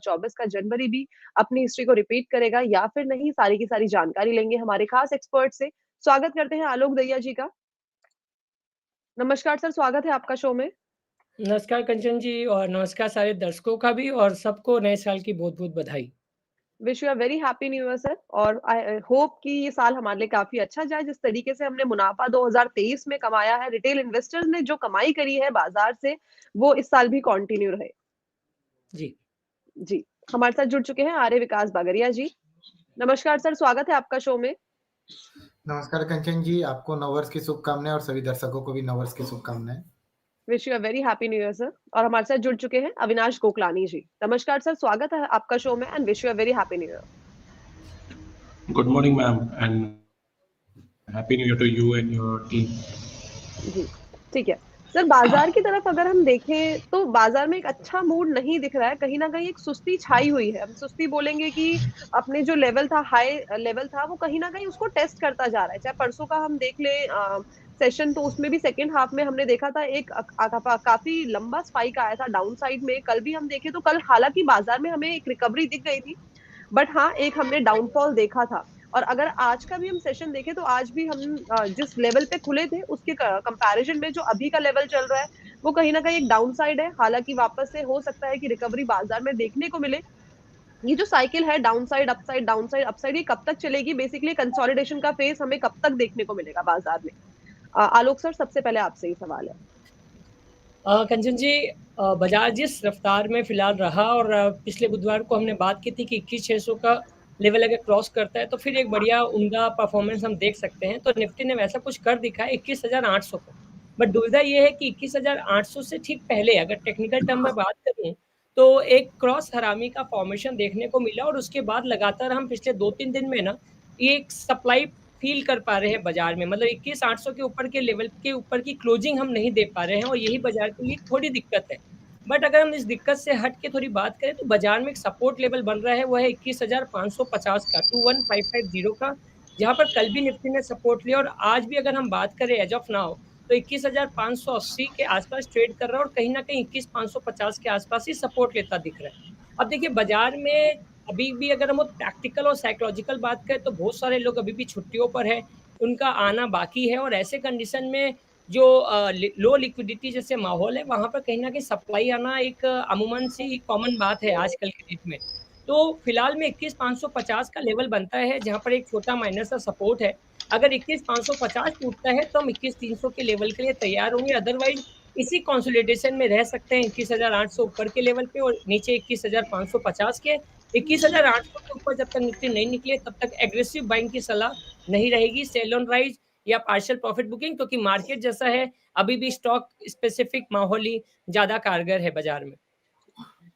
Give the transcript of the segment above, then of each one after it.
2024 का जनवरी भी अपनी हिस्ट्री को रिपीट करेगा या फिर नहीं, सारी की सारी जानकारी लेंगे हमारे खास एक्सपर्ट से। स्वागत करते हैं आलोक दहिया जी का। नमस्कार सर, स्वागत है आपका शो में। नमस्कार कंचन जी और नमस्कार सारे दर्शकों का भी और सबको नए साल की बहुत-बहुत बधाई। Wish you a very happy new year sir, और आई होप कि ये साल हमारे लिए काफी अच्छा जाए। जिस तरीके से हमने मुनाफा 2023 में कमाया है, रिटेल इन्वेस्टर्स ने जो कमाई करी है बाजार से, वो इस साल भी कंटिन्यू रहे। जी। जी, हमारे साथ जुड़ चुके हैं आर्य विकास बागरिया जी। नमस्कार सर, स्वागत है आपका शो में। नमस्कार कंचन जी, आपको नववर्ष की शुभकामनाएं और सभी दर्शकों को भी नववर्ष की शुभकामनाएं। Wish you a very happy new year sir. और हमारे साथ जुड़ चुके हैं अविनाश गोकलानी जी। नमस्कार सर, स्वागत है आपका शो में and wish you a very happy new year. Good morning, ma'am, and happy new year to you and your team. जी, ठीक है। सर, बाज़ार की तरफ अगर हम देखें, तो बाज़ार में एक अच्छा मूड नहीं दिख रहा है, कहीं न कहीं एक सुस्ती छाई हुई है। हम सुस्ती बोलेंगे कि अपने जो लेवल था, हाई लेवल था, वो कहीं न कहीं उसको टेस्ट करता जा रहा है। चाहे परसों का हम देख लें सेशन, तो उसमें भी सेकंड हाफ में हमने देखा था एक काफ़ी लंबा स्पाइक आया था डाउन साइड में। कल भी हम देखें तो कल हालाँकि बाज़ार में हमें एक रिकवरी दिख गई थी, बट हाँ, एक हमने डाउनफॉल देखा था। और अगर आज का भी हम सेशन देखें, तो आज भी हम जिस लेवल पे खुले थे उसके कंपैरिजन में जो अभी का लेवल चल रहा है, वो कहीं न कहीं एक डाउन साइड है। हालाँकि वापस से हो सकता है कि रिकवरी बाज़ार में देखने को मिले। ये जो साइकिल है डाउन साइड, अपसाइड, ये कब तक चलेगी? बेसिकली कंसोलिडेशन का फेज़ हमें कब तक देखने को मिलेगा बाज़ार में? आलोक सर, सबसे पहले आपसे ही सवाल है। कंचन जी, बाज़ार जिस रफ्तार में फिलहाल रहा और पिछले बुधवार को हमने बात की थी कि 21,600 का लेवल अगर क्रॉस करता है तो फिर एक बढ़िया उम्दा परफॉर्मेंस हम देख सकते हैं। तो निफ्टी ने वैसा कुछ कर दिखा है 21,800 को। बट दुविधा ये है कि 21,800 से ठीक पहले अगर टेक्निकल टर्म में बात करूँ, तो एक क्रॉस हरामी का फॉर्मेशन देखने को मिला और उसके बाद लगातार हम पिछले 2-3 दिन में ना, ये एक सप्लाई फ़ील कर पा रहे हैं बाज़ार में। मतलब 21,800 के ऊपर के लेवल के ऊपर की क्लोजिंग हम नहीं दे पा रहे हैं और यही बाज़ार के लिए थोड़ी दिक्कत है। बट अगर हम इस दिक्कत से हट के थोड़ी बात करें तो बाज़ार में एक सपोर्ट लेवल बन रहा है, वो है 21,550 का, 21,550 का, जहाँ पर कल भी निफ्टी ने सपोर्ट लिया और आज भी अगर हम बात करें एज़ ऑफ नाउ, तो 21,580 के आस-पास ट्रेड कर रहा है और कहीं न कहीं 21,550 के आस-पास ही सपोर्ट लेता दिख रहा है। अब देखिए बाज़ार में अभी भी अगर हम टैक्टिकल और साइकोलॉजिकल बात करें तो बहुत सारे लोग अभी भी छुट्टियों पर हैं, उनका आना बाकी है और ऐसे कंडीशन में जो लो लिक्विडिटी जैसे माहौल है, वहाँ पर कहीं न कहीं सप्लाई आना एक अमूमन सी कॉमन बात है आजकल के डेट में। तो फिलहाल में 21,550 का लेवल बनता है, जहाँ पर एक छोटा माइनर सा सपोर्ट है। अगर 21,550 टूटता है, तो हम 21,300 के लेवल के लिए तैयार होंगे, अदरवाइज़ इसी कंसोलिडेशन में रह सकते हैं 21,800 ऊपर के लेवल पे और नीचे 21,550 के। 21,800 के ऊपर जब तक निफ्टी नहीं निकले तब तक एग्रेसिव बाइंग की सलाह नहीं रहेगी, सेल ऑन राइज़ या पार्शियल प्रॉफिट बुकिंग, क्योंकि मार्केट जैसा है, अभी भी स्टॉक स्पेसिफिक माहौल ही ज़्यादा कारगर है बाज़ार में।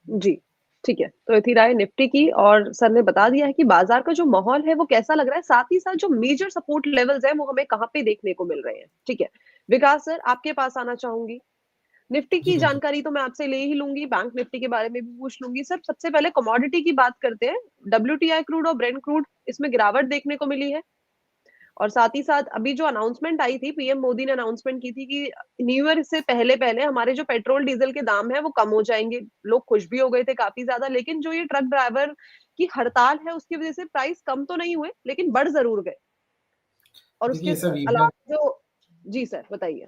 जी, ठीक है। तो ये थी राय निफ्टी की, और सर ने बता दिया है कि बाज़ार का जो माहौल है वो कैसा लग रहा है, साथ ही साथ जो मेजर सपोर्ट लेवल्स हैं वो हमें कहाँ पे देखने को मिल रहे हैं। ठीक है। विकास सर, आपके पास आना चाहूँगी। निफ्टी जी की कंचन। जानकारी तो मैं आपसे ले ही लूँगी, बैंक निफ्टी के बारे में भी पूछ लूँगी। सर, सबसे पहले कमोडिटी की बात करते हैं। डब्ल्यूटीआई क्रूड और ब्रेंट क्रूड, इसमें गिरावट देखने को मिली है। और साथ ही साथ अभी जो अनाउंसमेंट आई थी, पीएम मोदी ने अनाउंसमेंट की थी कि न्यू ईयर से पहले-पहले हमारे जो पेट्रोल डीजल के दाम हैं वो कम हो जाएँगे। लोग खुश भी हो गए थे काफ़ी ज़्यादा, लेकिन जो ये ट्रक ड्राइवर की हड़ताल है उसकी वज़ह से प्राइस कम तो नहीं हुए, लेकिन बढ़ ज़रूर गए। और देखिए उसके ये सब अलावा इवेंट जो जी सर, बताइए।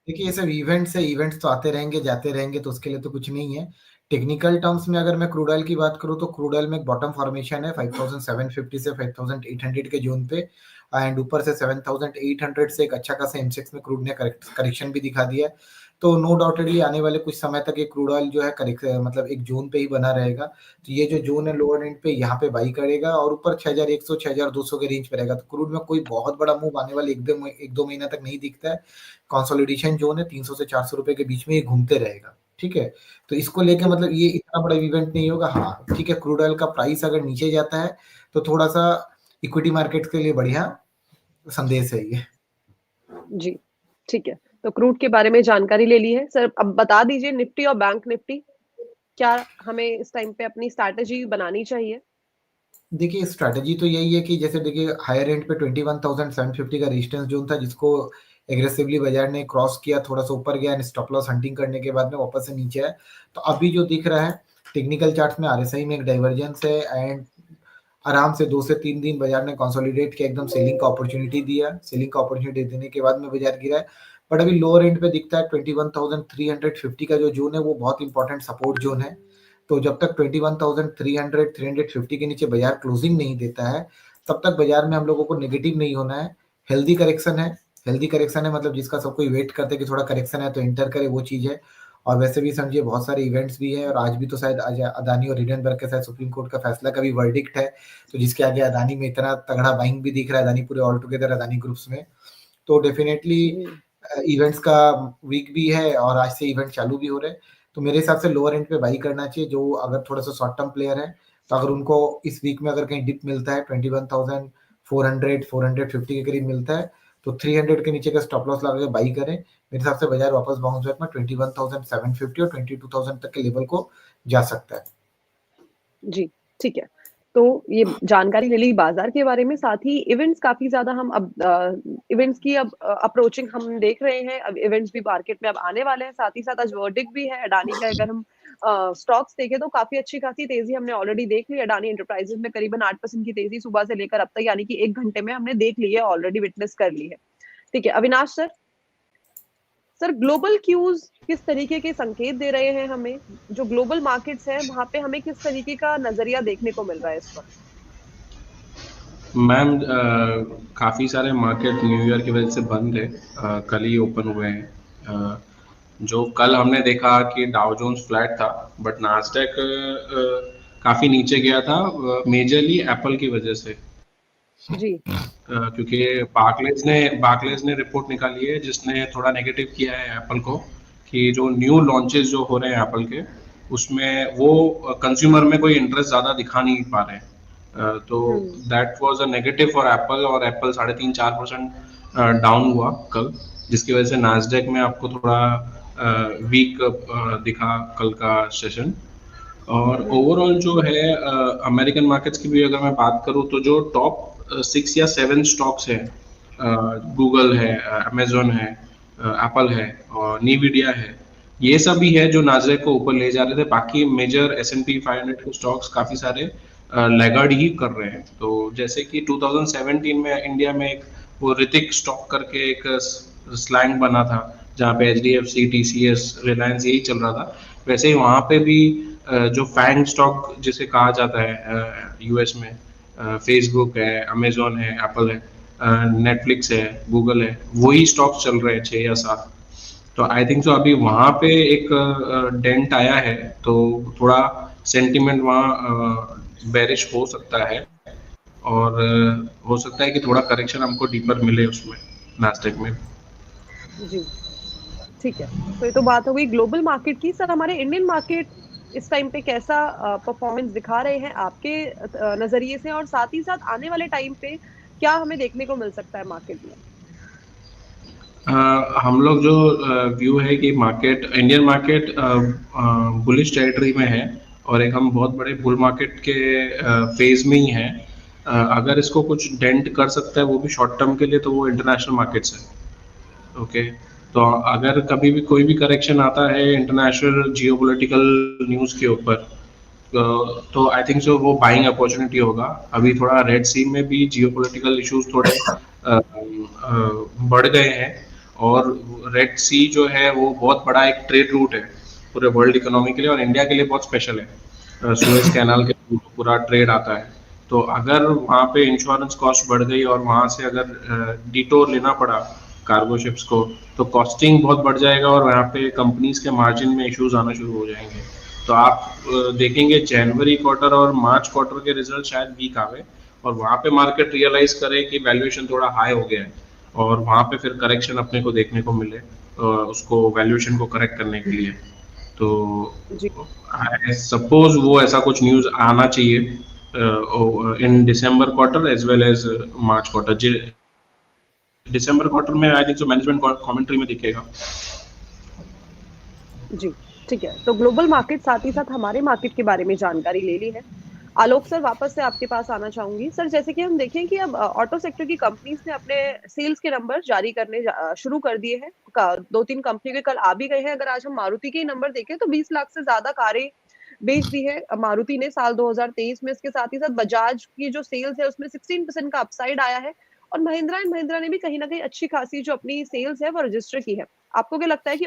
देखिए ये सब इवेंट्स है, इवेंट्स तो आते रहेंगे, जाते रहेंगे, तो उसके लिए तो कुछ नहीं है। टेक्निकल टर्म्स में अगर मैं क्रूड ऑयल की बात करूँ तो क्रूड ऑयल में एक बॉटम फॉर्मेशन है 5750 से 5800 के ज़ोन पे एंड ऊपर से 7800 से एक अच्छा खासा एमसेक्स में क्रूड ने करेक्शन भी दिखा दिया है। तो नो डाउटेडली आने वाले कुछ समय तक ये क्रूड ऑयल जो है मतलब एक ज़ोन पे ही बना रहेगा। तो ये जो ज़ोन है लोअर एंड पे यहाँ पे बाई करेगा और ऊपर 6100 6200 के रेंज पे रहेगा। तो क्रूड में कोई बहुत बड़ा मूव आने वाले 1-2 महीना तक नहीं दिखता है। कंसोलिडेशन जोन है 300 से 400 रुपए के बीच में ये घूमते रहेगा। ठीक है, तो इसको लेके मतलब ये इतना बड़ा इवेंट नहीं होगा। हाँ ठीक है, क्रूड ऑयल का प्राइस अगर नीचे जाता है तो थोड़ा सा इक्विटी मार्केट के लिए बढ़िया संदेश है ये। जी, ठीक है। तो क्रूड के बारे में जानकारी ले ली है। सर, अब बता दीजिए निफ्टी और बैंक निफ्टी, क्या हमें इस टाइम पे अपनी स्ट्रैटेजी बनानी चाहिए? देखिए स्ट्रैटेजी तो यही है कि जैसे देखिए हायर एंड पे 21,750 का रेजिस्टेंस जोन था जिसको एग्रेसिवली बाजार ने क्रॉस किया, थोड़ा सा ऊपर गया, स्टॉप लॉस हंटिंग करने के बाद में वापस से नीचे आया। तो अभी जो दिख रहा है टेक्निकल चार्ट्स में आरएसआई में एक डाइवर्जेंस है एंड आराम से 2 से 3 दिन बाजार ने कंसोलिडेट किया, एकदम सेलिंग का अपॉर्चुनिटी दिया। सेलिंग का अपॉर्चुनिटी देने के बाद में बाजार गिरा है, बट अभी लोअर एंड पे दिखता है 21,350 का जो जोन है वो बहुत इंपॉर्टेंट सपोर्ट जोन है। तो जब तक 21,300 350 के नीचे बाजार क्लोजिंग नहीं देता है तब तक बाजार में हम लोगों को नेगेटिव नहीं होना है। हेल्दी करेक्शन है, हेल्दी करेक्शन है मतलब जिसका सब कोई वेट करते हैं कि थोड़ा करेक्शन है तो एंटर करे, वो चीज है। और वैसे भी समझिए बहुत सारे इवेंट्स भी है और आज भी तो शायद अदानी और हिडेनबर्ग के साथ सुप्रीम कोर्ट का फैसला का भी वर्डिक्ट है, तो जिसके आगे अदानी में इतना तगड़ा बाइंग भी दिख रहा है, अदानी पूरे ऑल टुगेदर अदानी ग्रुप्स में। तो डेफिनेटली इवेंट्स का वीक भी है और आज से इवेंट चालू भी हो रहे हैं, तो मेरे हिसाब से लोअर एंड पे बाई करना चाहिए। जो अगर थोड़ा सा शॉर्ट टर्म प्लेयर है तो अगर उनको इस वीक में अगर कहीं डिप मिलता है 21,400 450 के करीब मिलता है तो 300 के नीचे का स्टॉप लॉस लगा के बाई करें। मेरे हिसाब से बाजार वापस बाउंस बैक में 21,750 और 22,000 तक के लेवल को जा सकता है। जी, ठीक है। तो ये जानकारी ले ली बाजार के बारे में, साथ ही इवेंट्स काफी ज्यादा हम अब इवेंट्स की अब अप्रोचिंग हम देख रहे हैं। अब इवेंट्स भी मार्केट में अब आने वाले हैं, साथ ही साथ आज वर्डिक्ट भी है अडानी का। अगर हम स्टॉक्स देखें तो काफी अच्छी खासी तेजी हमने ऑलरेडी देख ली। अडानी एंटरप्राइजेस में करीबन 8% की तेजी सुबह से लेकर अब तक, यानी कि 1 घंटे में हमने देख ली है, ऑलरेडी विटनेस कर ली है। ठीक है, अविनाश सर ग्लोबल क्यूज किस तरीके के संकेत दे रहे हैं हमें? जो ग्लोबल मार्केट्स हैं वहां पे हमें किस तरीके का नजरिया देखने को मिल रहा है इस वक्त? मैम काफ़ी सारे मार्केट न्यू ईयर की वजह से बंद है, कल ही ओपन हुए हैं। जो कल हमने देखा कि डाउ जोन्स फ्लैट था बट नास्डैक काफ़ी नीचे गया था, मेजरली एप्पल की वजह से जी। क्योंकि बार्कलेज ने रिपोर्ट निकाली है जिसने थोड़ा नेगेटिव किया है एप्पल को कि जो न्यू लॉन्चेस जो हो रहे हैं एप्पल के उसमें वो कंज्यूमर में कोई इंटरेस्ट ज़्यादा दिखा नहीं पा रहे हैं। तो that was a negative for Apple और एप्पल 3.5-4% डाउन हुआ कल, जिसकी वजह से नास्डैक में आपको थोड़ा वीक दिखा कल का सेशन। और ओवरऑल जो है अमेरिकन मार्केट्स की भी अगर मैं बात करूं तो जो टॉप 6 या 7 स्टॉक्स है, गूगल है, अमेजोन है, एप्पल है और नीविडिया है, ये सब भी है जो नास्डैक को ऊपर ले जा रहे थे। बाकी मेजर S&P 500 के स्टॉक्स काफी सारे लैगार्ड ही कर रहे हैं। तो जैसे कि 2017 में इंडिया में एक वो ऋतिक स्टॉक करके एक स्लैंग बना था जहाँ पे HDFC, TCS, रिलायंस यही चल रहा था, वैसे ही वहाँ पे भी जो फैंग स्टॉक जिसे कहा जाता है यूएस में, फेसबुक है, अमेजोन है, एप्पल है, नेटफ्लिक्स है, गूगल है, वही स्टॉक्स चल रहे हैं 6 या 7। तो आई थिंक सो अभी वहाँ पे एक डेंट आया है तो थोड़ा सेंटिमेंट वहाँ बेरिश हो सकता है और हो सकता है कि थोड़ा करेक्शन हमको डीपर मिले उसमें नास्डैक में। जी, ठीक है। तो ये तो बात हो गई ग्लोबल मार्केट की। सर हमारे इंडियन मार्केट इस टाइम पे कैसा परफॉर्मेंस दिखा रहे हैं आपके नजरिए से, और साथ ही साथ आने वाले टाइम पे क्या हमें देखने को मिल सकता है मार्केट में? हम लोग जो व्यू है कि market, Indian market bullish territory में है और एक हम बहुत बड़े बुल मार्केट के फेज में ही हैं। अगर इसको कुछ डेंट कर सकता है वो भी शॉर्ट टर्म के लिए तो वो इंटरनेशनल मार्केट्स है। ओके, तो अगर कभी भी कोई भी करेक्शन आता है इंटरनेशनल जियोपॉलिटिकल न्यूज़ के ऊपर तो आई थिंक सो वो बाइंग अपॉर्चुनिटी होगा। अभी थोड़ा रेड सी में भी जियोपॉलिटिकल इश्यूज थोड़े बढ़ गए हैं और रेड सी जो है वो बहुत बड़ा एक ट्रेड रूट है पूरे वर्ल्ड इकोनॉमी के लिए और इंडिया के लिए बहुत स्पेशल है। सुएज कैनाल के थ्रू पूरा ट्रेड आता है, तो अगर वहाँ पे इंश्योरेंस कॉस्ट बढ़ गई और वहाँ से अगर डिटोर लेना पड़ा कार्गो शिप्स को तो कॉस्टिंग बहुत बढ़ जाएगा और यहाँ पे कंपनीज के मार्जिन में इश्यूज आना शुरू हो जाएंगे। तो आप देखेंगे जनवरी क्वार्टर और मार्च क्वार्टर के रिजल्ट शायद वीक आवे और वहाँ पे मार्केट रियलाइज करे कि वैल्यूएशन थोड़ा हाई हो गया है और वहाँ पे फिर करेक्शन अपने को देखने को मिले उसको वैल्यूएशन को करेक्ट करने के लिए। तो आई सपोज वो ऐसा कुछ न्यूज आना चाहिए in December quarter as well as March quarter. December quarter में I think so management commentary में दिखेगा। जी, ठीक है। तो ग्लोबल मार्केट साथ ही साथ हमारे मार्केट के बारे में जानकारी ले ली है। आलोक सर वापस से आपके पास आना चाहूंगी। सर जैसे कि हम देखें कि अब ऑटो सेक्टर की कंपनीज ने अपने सेल्स के नंबर जारी करने शुरू कर दिए हैं। 2-3 कंपनी के कल आ भी गए हैं। अगर आज हम मारुति के नंबर देखें तो 20 लाख से ज्यादा कारें बेच दी है मारुति ने साल 2023 में। इसके साथ ही साथ बजाज की जो सेल्स है उसमें 16% का अपसाइड आया है, और महिंद्रा एंड महिंद्रा ने भी कहीं ना कहीं अच्छी खासी जो अपनी सेल्स है वो रजिस्टर की है। आपको क्या लगता है कि